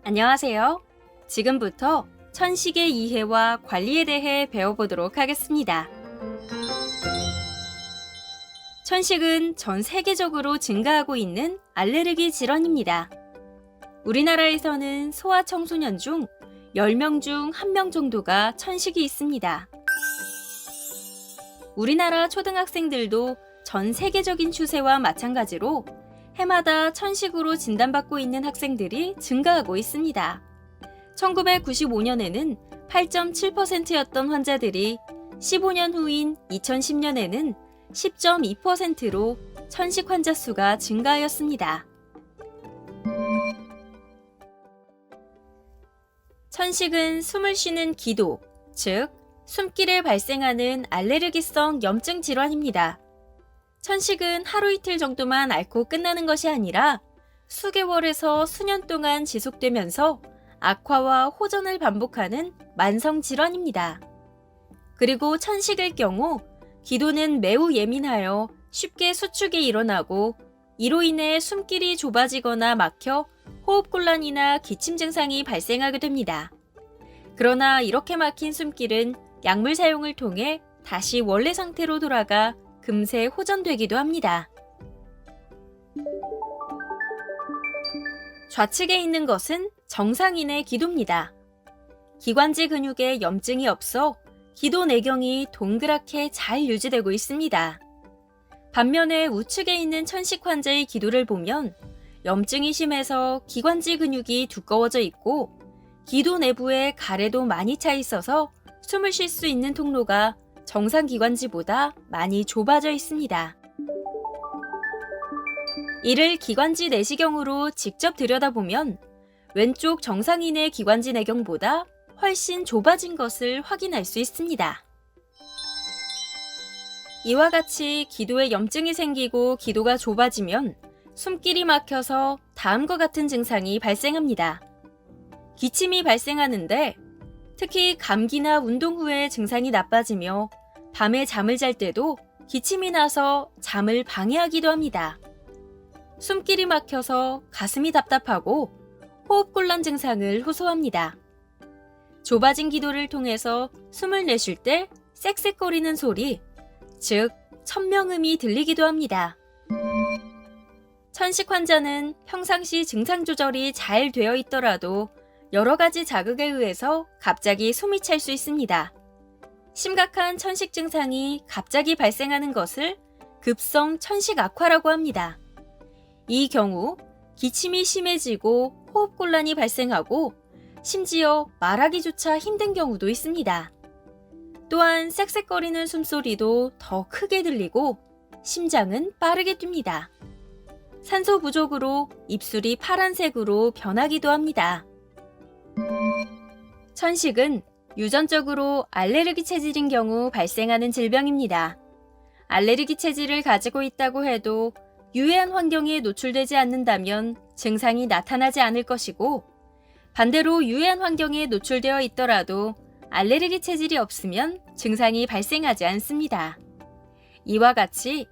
안녕하세요. 지금부터 천식의 이해와 관리에 대해 배워보도록 하겠습니다. 천식은 전 세계적으로 증가하고 있는 알레르기 질환입니다. 우리나라에서는 소아청소년 중 10명 중 1명 정도가 천식이 있습니다. 우리나라 초등학생들도 전 세계적인 추세와 마찬가지로 해마다 천식으로 진단받고 있는 학생들이 증가하고 있습니다. 1995년에는 8.7%였던 환자들이 15년 후인 2010년에는 10.2%로 천식 환자 수가 증가하였습니다. 천식은 숨을 쉬는 기도, 즉 숨길에 발생하는 알레르기성 염증 질환입니다. 천식은 하루 이틀 정도만 앓고 끝나는 것이 아니라 수개월에서 수년 동안 지속되면서 악화와 호전을 반복하는 만성 질환입니다. 그리고 천식일 경우 기도는 매우 예민하여 쉽게 수축이 일어나고 이로 인해 숨길이 좁아지거나 막혀 호흡곤란이나 기침 증상이 발생하게 됩니다. 그러나 이렇게 막힌 숨길은 약물 사용을 통해 다시 원래 상태로 돌아가 금세 호전되기도 합니다. 좌측에 있는 것은 정상인의 기도입니다. 기관지 근육에 염증이 없어 기도 내경이 동그랗게 잘 유지되고 있습니다. 반면에 우측에 있는 천식 환자의 기도를 보면 염증이 심해서 기관지 근육이 두꺼워져 있고 기도 내부에 가래도 많이 차 있어서 숨을 쉴 수 있는 통로가 정상 기관지보다 많이 좁아져 있습니다. 이를 기관지 내시경으로 직접 들여다보면 왼쪽 정상인의 기관지 내경보다 훨씬 좁아진 것을 확인할 수 있습니다. 이와 같이 기도에 염증이 생기고 기도가 좁아지면 숨길이 막혀서 다음과 같은 증상이 발생합니다. 기침이 발생하는데 특히 감기나 운동 후에 증상이 나빠지며 밤에 잠을 잘 때도 기침이 나서 잠을 방해하기도 합니다. 숨길이 막혀서 가슴이 답답하고 호흡곤란 증상을 호소합니다. 좁아진 기도를 통해서 숨을 내쉴 때 쌕쌕거리는 소리, 즉 천명음이 들리기도 합니다. 천식 환자는 평상시 증상 조절이 잘 되어 있더라도 여러 가지 자극에 의해서 갑자기 숨이 찰 수 있습니다. 심각한 천식 증상이 갑자기 발생하는 것을 급성 천식 악화라고 합니다. 이 경우 기침이 심해지고 호흡곤란이 발생하고 심지어 말하기조차 힘든 경우도 있습니다. 또한 쌕쌕거리는 숨소리도 더 크게 들리고 심장은 빠르게 뜁니다. 산소 부족으로 입술이 파란색으로 변하기도 합니다. 천식은 유전적으로 알레르기 체질인 경우 발생하는 질병입니다. 알레르기 체질을 가지고 있다고 해도 유해한 환경에 노출되지 않는다면 증상이 나타나지 않을 것이고 반대로 유해한 환경에 노출되어 있더라도 알레르기 체질이 없으면 증상이 발생하지 않습니다. 이와 같이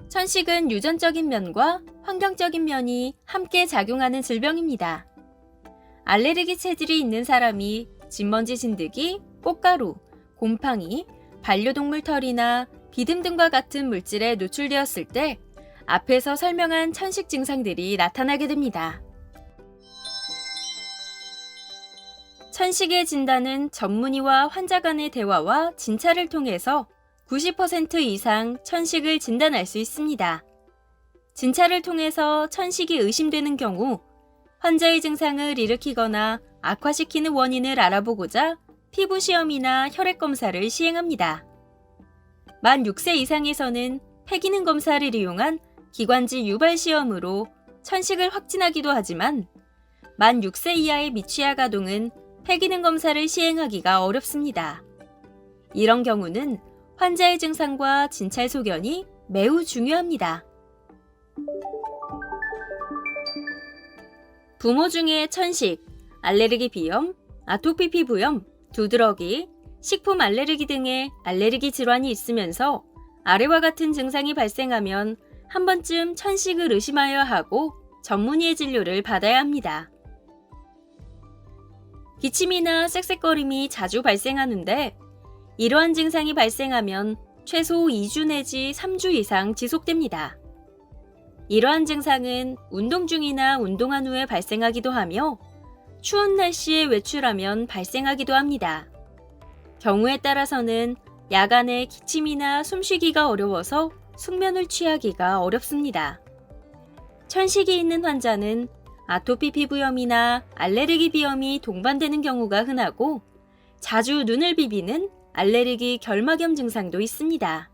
천식은 유전적인 면과 환경적인 면이 함께 작용하는 질병입니다. 알레르기 체질이 있는 사람이 진먼지 진드기, 꽃가루, 곰팡이, 반려동물 털이나 비듬 등과 같은 물질에 노출되었을 때 앞에서 설명한 천식 증상들이 나타나게 됩니다. 천식의 진단은 전문의와 환자 간의 대화와 진찰을 통해서 90% 이상 천식을 진단할 수 있습니다. 진찰을 통해서 천식이 의심되는 경우 환자의 증상을 일으키거나 악화시키는 원인을 알아보고자 피부 시험이나 혈액 검사를 시행합니다. 만 6세 이상에서는 폐기능 검사를 이용한 기관지 유발 시험으로 천식을 확진하기도 하지만 만 6세 이하의 미취학 아동은 폐기능 검사를 시행하기가 어렵습니다. 이런 경우는 환자의 증상과 진찰 소견이 매우 중요합니다. 부모 중에 천식, 알레르기 비염, 아토피 피부염, 두드러기, 식품 알레르기 등의 알레르기 질환이 있으면서 아래와 같은 증상이 발생하면 한 번쯤 천식을 의심하여야 하고 전문의의 진료를 받아야 합니다. 기침이나 쌕쌕거림이 자주 발생하는데 이러한 증상이 발생하면 최소 2주 내지 3주 이상 지속됩니다. 이러한 증상은 운동 중이나 운동한 후에 발생하기도 하며 추운 날씨에 외출하면 발생하기도 합니다. 경우에 따라서는 야간에 기침이나 숨쉬기가 어려워서 숙면을 취하기가 어렵습니다. 천식이 있는 환자는 아토피 피부염이나 알레르기 비염이 동반되는 경우가 흔하고 자주 눈을 비비는 알레르기 결막염 증상도 있습니다.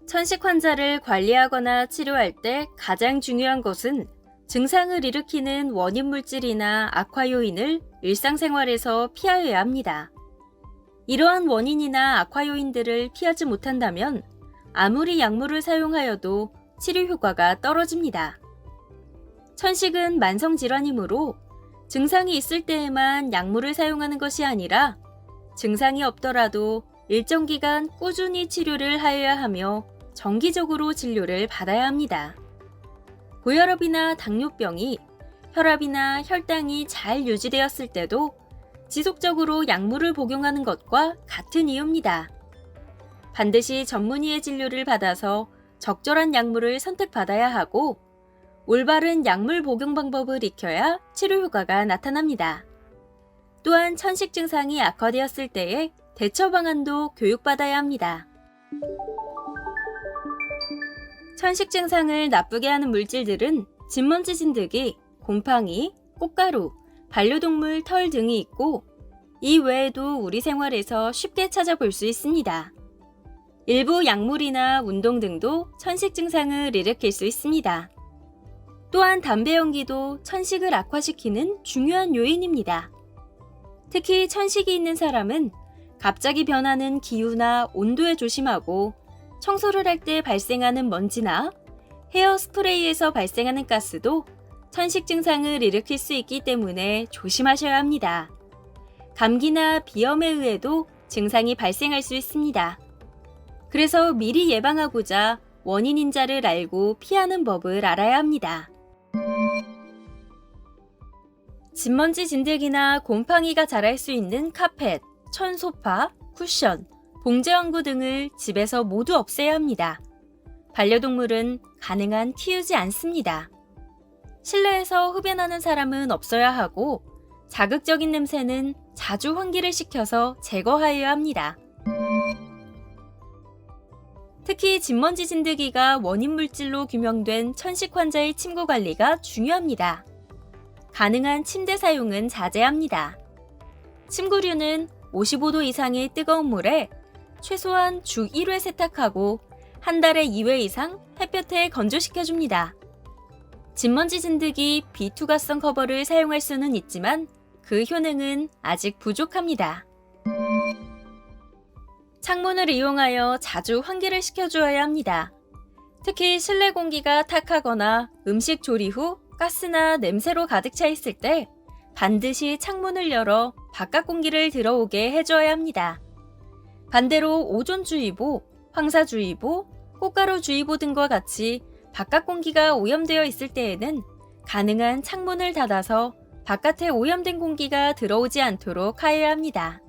천식 환자를 관리하거나 치료할 때 가장 중요한 것은 증상을 일으키는 원인 물질이나 악화 요인을 일상생활에서 피하여야 합니다. 이러한 원인이나 악화 요인들을 피하지 못한다면 아무리 약물을 사용하여도 치료 효과가 떨어집니다. 천식은 만성질환이므로 증상이 있을 때에만 약물을 사용하는 것이 아니라 증상이 없더라도 일정 기간 꾸준히 치료를 하여야 하며 정기적으로 진료를 받아야 합니다. 고혈압이나 당뇨병이 혈압이나 혈당이 잘 유지되었을 때도 지속적으로 약물을 복용하는 것과 같은 이유입니다. 반드시 전문의의 진료를 받아서 적절한 약물을 선택받아야 하고 올바른 약물 복용 방법을 익혀야 치료 효과가 나타납니다. 또한 천식 증상이 악화되었을 때의 대처 방안도 교육받아야 합니다. 천식 증상을 나쁘게 하는 물질들은 진먼지 진드기, 곰팡이, 꽃가루, 반려동물 털 등이 있고 이 외에도 우리 생활에서 쉽게 찾아볼 수 있습니다. 일부 약물이나 운동 등도 천식 증상을 일으킬 수 있습니다. 또한 담배 연기도 천식을 악화시키는 중요한 요인입니다. 특히 천식이 있는 사람은 갑자기 변하는 기후나 온도에 조심하고 청소를 할 때 발생하는 먼지나 헤어 스프레이에서 발생하는 가스도 천식 증상을 일으킬 수 있기 때문에 조심하셔야 합니다. 감기나 비염에 의해도 증상이 발생할 수 있습니다. 그래서 미리 예방하고자 원인 인자를 알고 피하는 법을 알아야 합니다. 진먼지 진드기나 곰팡이가 자랄 수 있는 카펫, 천 소파, 쿠션, 봉제 왕구 등을 집에서 모두 없애야 합니다. 반려동물은 가능한 키우지 않습니다. 실내에서 흡연하는 사람은 없어야 하고 자극적인 냄새는 자주 환기를 시켜서 제거하여야 합니다. 특히 진먼지 진드기가 원인 물질로 규명된 천식 환자의 침구 관리가 중요합니다. 가능한 침대 사용은 자제합니다. 침구류는 55도 이상의 뜨거운 물에 최소한 주 1회 세탁하고 한 달에 2회 이상 햇볕에 건조시켜줍니다. 진먼지 진드기 비투과성 커버를 사용할 수는 있지만 그 효능은 아직 부족합니다. 창문을 이용하여 자주 환기를 시켜주어야 합니다. 특히 실내 공기가 탁하거나 음식 조리 후 가스나 냄새로 가득 차 있을 때 반드시 창문을 열어 바깥 공기를 들어오게 해줘야 합니다. 반대로 오존주의보, 황사주의보, 꽃가루주의보 등과 같이 바깥 공기가 오염되어 있을 때에는 가능한 창문을 닫아서 바깥에 오염된 공기가 들어오지 않도록 하여야 합니다.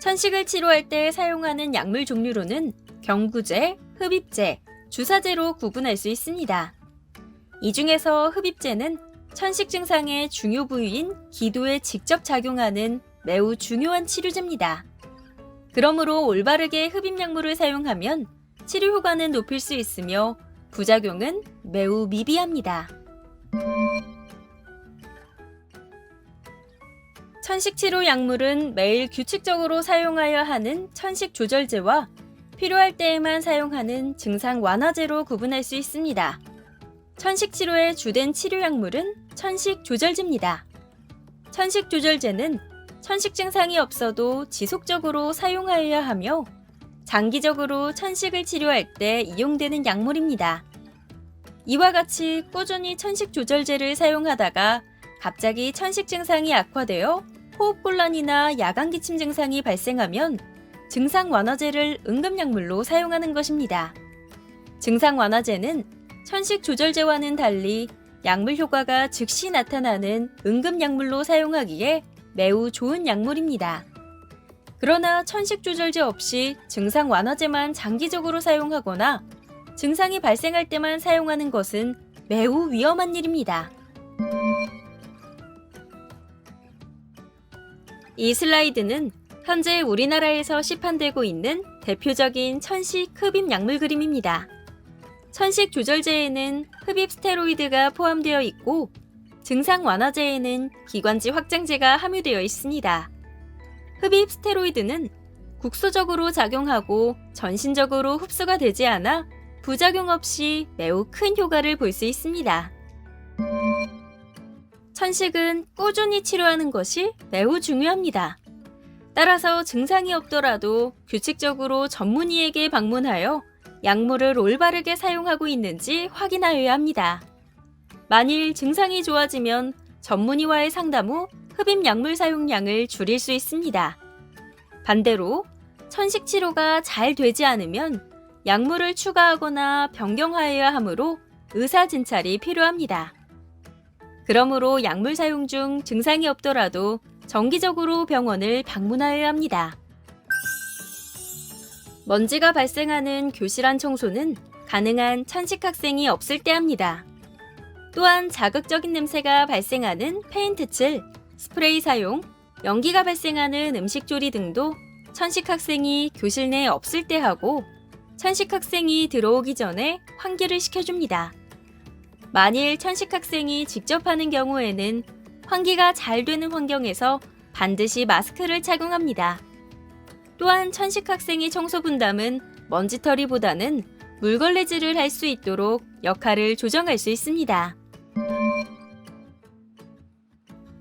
천식을 치료할 때 사용하는 약물 종류로는 경구제, 흡입제, 주사제로 구분할 수 있습니다. 이 중에서 흡입제는 천식 증상의 중요 부위인 기도에 직접 작용하는 매우 중요한 치료제입니다. 그러므로 올바르게 흡입약물을 사용하면 치료 효과는 높일 수 있으며 부작용은 매우 미비합니다. 천식 치료 약물은 매일 규칙적으로 사용하여야 하는 천식 조절제와 필요할 때에만 사용하는 증상 완화제로 구분할 수 있습니다. 천식 치료의 주된 치료 약물은 천식 조절제입니다. 천식 조절제는 천식 증상이 없어도 지속적으로 사용하여야 하며 장기적으로 천식을 치료할 때 이용되는 약물입니다. 이와 같이 꾸준히 천식 조절제를 사용하다가 갑자기 천식 증상이 악화되어 호흡곤란이나 야간기침 증상이 발생하면 증상 완화제를 응급약물로 사용하는 것입니다. 증상 완화제는 천식 조절제와는 달리 약물 효과가 즉시 나타나는 응급약물로 사용하기에 매우 좋은 약물입니다. 그러나 천식 조절제 없이 증상 완화제만 장기적으로 사용하거나 증상이 발생할 때만 사용하는 것은 매우 위험한 일입니다. 이 슬라이드는 현재 우리나라에서 시판되고 있는 대표적인 천식 흡입 약물 그림입니다. 천식 조절제에는 흡입 스테로이드가 포함되어 있고 증상 완화제에는 기관지 확장제가 함유되어 있습니다. 흡입 스테로이드는 국소적으로 작용하고 전신적으로 흡수가 되지 않아 부작용 없이 매우 큰 효과를 볼 수 있습니다. 천식은 꾸준히 치료하는 것이 매우 중요합니다. 따라서 증상이 없더라도 규칙적으로 전문의에게 방문하여 약물을 올바르게 사용하고 있는지 확인하여야 합니다. 만일 증상이 좋아지면 전문의와의 상담 후 흡입 약물 사용량을 줄일 수 있습니다. 반대로 천식 치료가 잘 되지 않으면 약물을 추가하거나 변경하여야 하므로 의사 진찰이 필요합니다. 그러므로 약물 사용 중 증상이 없더라도 정기적으로 병원을 방문하여야 합니다. 먼지가 발생하는 교실 안 청소는 가능한 천식 학생이 없을 때 합니다. 또한 자극적인 냄새가 발생하는 페인트칠, 스프레이 사용, 연기가 발생하는 음식 조리 등도 천식 학생이 교실 내에 없을 때 하고 천식 학생이 들어오기 전에 환기를 시켜줍니다. 만일 천식 학생이 직접 하는 경우에는 환기가 잘 되는 환경에서 반드시 마스크를 착용합니다. 또한 천식 학생의 청소 분담은 먼지털이보다는 물걸레질을 할 수 있도록 역할을 조정할 수 있습니다.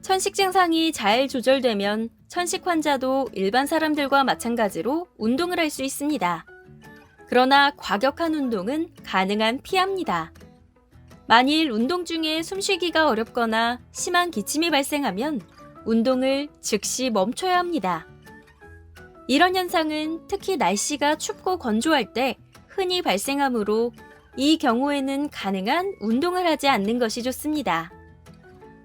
천식 증상이 잘 조절되면 천식 환자도 일반 사람들과 마찬가지로 운동을 할 수 있습니다. 그러나 과격한 운동은 가능한 피합니다. 만일 운동 중에 숨쉬기가 어렵거나 심한 기침이 발생하면 운동을 즉시 멈춰야 합니다. 이런 현상은 특히 날씨가 춥고 건조할 때 흔히 발생하므로 이 경우에는 가능한 운동을 하지 않는 것이 좋습니다.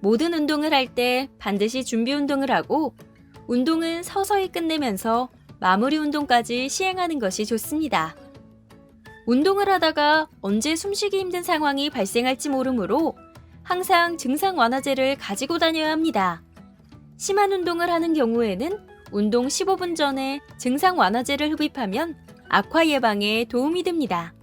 모든 운동을 할 때 반드시 준비 운동을 하고 운동은 서서히 끝내면서 마무리 운동까지 시행하는 것이 좋습니다. 운동을 하다가 언제 숨쉬기 힘든 상황이 발생할지 모르므로 항상 증상 완화제를 가지고 다녀야 합니다. 심한 운동을 하는 경우에는 운동 15분 전에 증상 완화제를 흡입하면 악화 예방에 도움이 됩니다.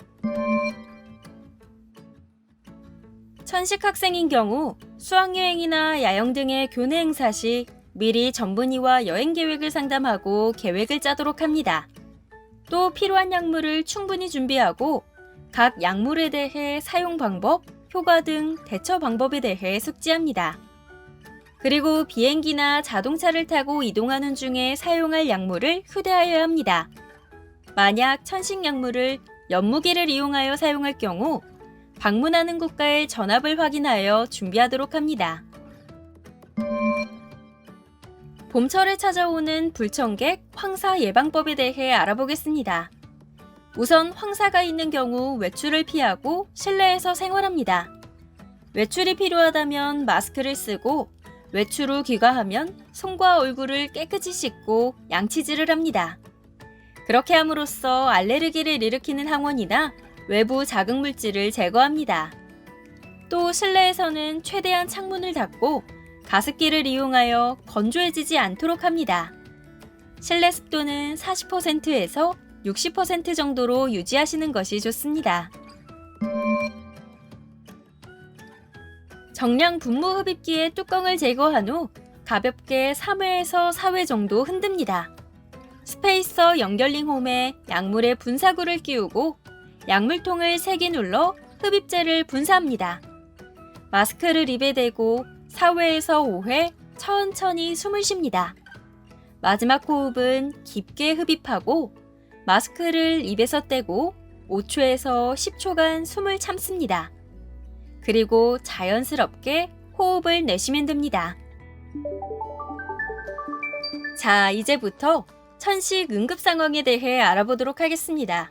천식 학생인 경우 수학여행이나 야영 등의 교내 행사 시 미리 전문의와 여행 계획을 상담하고 계획을 짜도록 합니다. 또 필요한 약물을 충분히 준비하고 각 약물에 대해 사용 방법, 효과 등 대처 방법에 대해 숙지합니다. 그리고 비행기나 자동차를 타고 이동하는 중에 사용할 약물을 휴대하여야 합니다. 만약 천식 약물을 연무기를 이용하여 사용할 경우 방문하는 국가의 전압을 확인하여 준비하도록 합니다. 봄철에 찾아오는 불청객 황사 예방법에 대해 알아보겠습니다. 우선 황사가 있는 경우 외출을 피하고 실내에서 생활합니다. 외출이 필요하다면 마스크를 쓰고 외출 후 귀가하면 손과 얼굴을 깨끗이 씻고 양치질을 합니다. 그렇게 함으로써 알레르기를 일으키는 항원이나 외부 자극물질을 제거합니다. 또 실내에서는 최대한 창문을 닫고 가습기를 이용하여 건조해지지 않도록 합니다. 실내 습도는 40%에서 60% 정도로 유지하시는 것이 좋습니다. 정량 분무 흡입기의 뚜껑을 제거한 후 가볍게 3회에서 4회 정도 흔듭니다. 스페이서 연결링 홈에 약물의 분사구를 끼우고 약물통을 3개 눌러 흡입제를 분사합니다. 마스크를 입에 대고 4회에서 5회 천천히 숨을 쉽니다. 마지막 호흡은 깊게 흡입하고 마스크를 입에서 떼고 5초에서 10초간 숨을 참습니다. 그리고 자연스럽게 호흡을 내쉬면 됩니다. 자, 이제부터 천식 응급 상황에 대해 알아보도록 하겠습니다.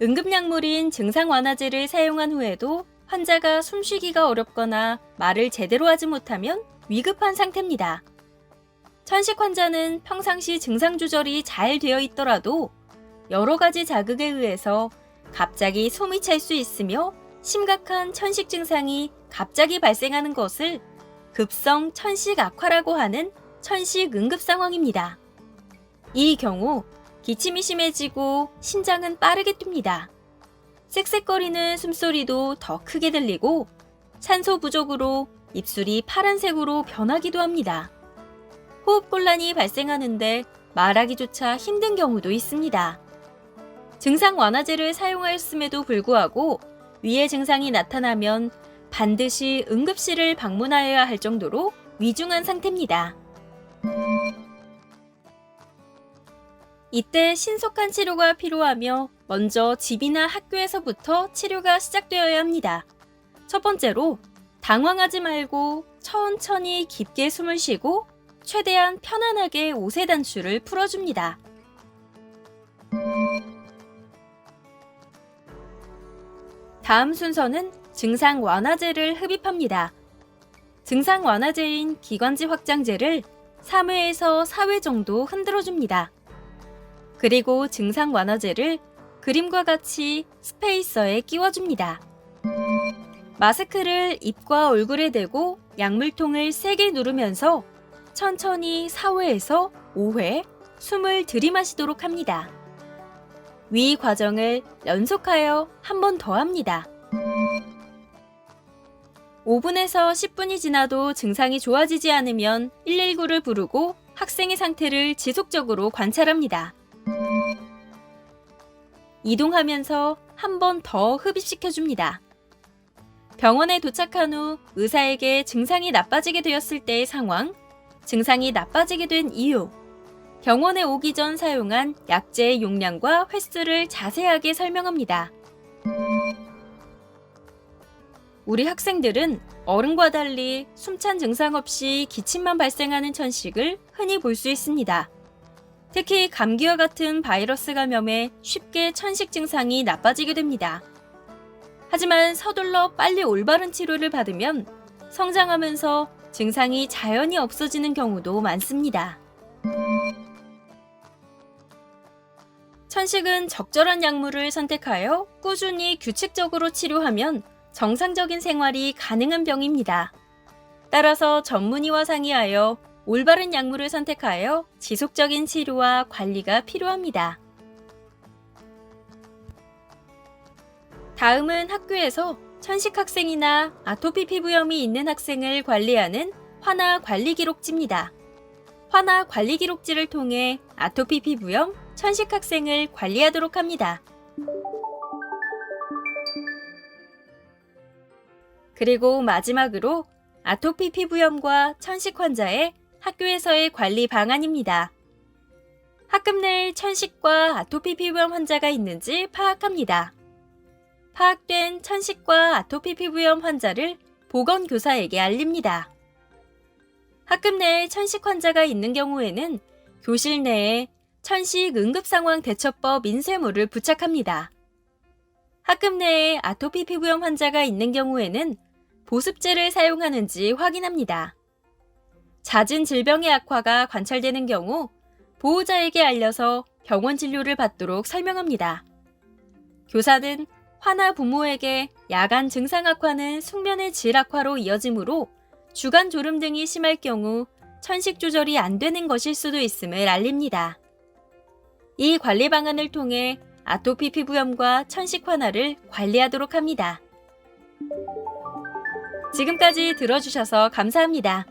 응급약물인 증상 완화제를 사용한 후에도 환자가 숨쉬기가 어렵거나 말을 제대로 하지 못하면 위급한 상태입니다. 천식 환자는 평상시 증상 조절이 잘 되어 있더라도 여러 가지 자극에 의해서 갑자기 숨이 찰 수 있으며 심각한 천식 증상이 갑자기 발생하는 것을 급성 천식 악화라고 하는 천식 응급 상황입니다. 이 경우 기침이 심해지고 심장은 빠르게 뜁니다. 쌕쌕거리는 숨소리도 더 크게 들리고 산소 부족으로 입술이 파란색으로 변하기도 합니다. 호흡곤란이 발생하는데 말하기조차 힘든 경우도 있습니다. 증상 완화제를 사용하였음에도 불구하고 위의 증상이 나타나면 반드시 응급실을 방문하여야 할 정도로 위중한 상태입니다. 이때 신속한 치료가 필요하며 먼저 집이나 학교에서부터 치료가 시작되어야 합니다. 첫 번째로 당황하지 말고 천천히 깊게 숨을 쉬고 최대한 편안하게 옷의 단추를 풀어줍니다. 다음 순서는 증상 완화제를 흡입합니다. 증상 완화제인 기관지 확장제를 3회에서 4회 정도 흔들어줍니다. 그리고 증상 완화제를 그림과 같이 스페이서에 끼워줍니다. 마스크를 입과 얼굴에 대고 약물통을 세게 누르면서 천천히 4회에서 5회 숨을 들이마시도록 합니다. 위 과정을 연속하여 한 번 더 합니다. 5분에서 10분이 지나도 증상이 좋아지지 않으면 119를 부르고 학생의 상태를 지속적으로 관찰합니다. 이동하면서 한 번 더 흡입시켜줍니다. 병원에 도착한 후 의사에게 증상이 나빠지게 되었을 때의 상황, 증상이 나빠지게 된 이유, 병원에 오기 전 사용한 약제의 용량과 횟수를 자세하게 설명합니다. 우리 학생들은 어른과 달리 숨찬 증상 없이 기침만 발생하는 천식을 흔히 볼 수 있습니다. 특히 감기와 같은 바이러스 감염에 쉽게 천식 증상이 나빠지게 됩니다. 하지만 서둘러 빨리 올바른 치료를 받으면 성장하면서 증상이 자연히 없어지는 경우도 많습니다. 천식은 적절한 약물을 선택하여 꾸준히 규칙적으로 치료하면 정상적인 생활이 가능한 병입니다. 따라서 전문의와 상의하여 올바른 약물을 선택하여 지속적인 치료와 관리가 필요합니다. 다음은 학교에서 천식 학생이나 아토피 피부염이 있는 학생을 관리하는 환아 관리 기록지입니다. 환아 관리 기록지를 통해 아토피 피부염, 천식 학생을 관리하도록 합니다. 그리고 마지막으로 아토피 피부염과 천식 환자의 학교에서의 관리 방안입니다. 학급 내 천식과 아토피 피부염 환자가 있는지 파악합니다. 파악된 천식과 아토피 피부염 환자를 보건교사에게 알립니다. 학급 내에 천식 환자가 있는 경우에는 교실 내에 천식 응급상황 대처법 인쇄물을 부착합니다. 학급 내에 아토피 피부염 환자가 있는 경우에는 보습제를 사용하는지 확인합니다. 잦은 질병의 악화가 관찰되는 경우 보호자에게 알려서 병원 진료를 받도록 설명합니다. 교사는 환아 부모에게 야간 증상 악화는 숙면의 질 악화로 이어지므로 주간 졸음 등이 심할 경우 천식 조절이 안 되는 것일 수도 있음을 알립니다. 이 관리 방안을 통해 아토피 피부염과 천식 환아를 관리하도록 합니다. 지금까지 들어주셔서 감사합니다.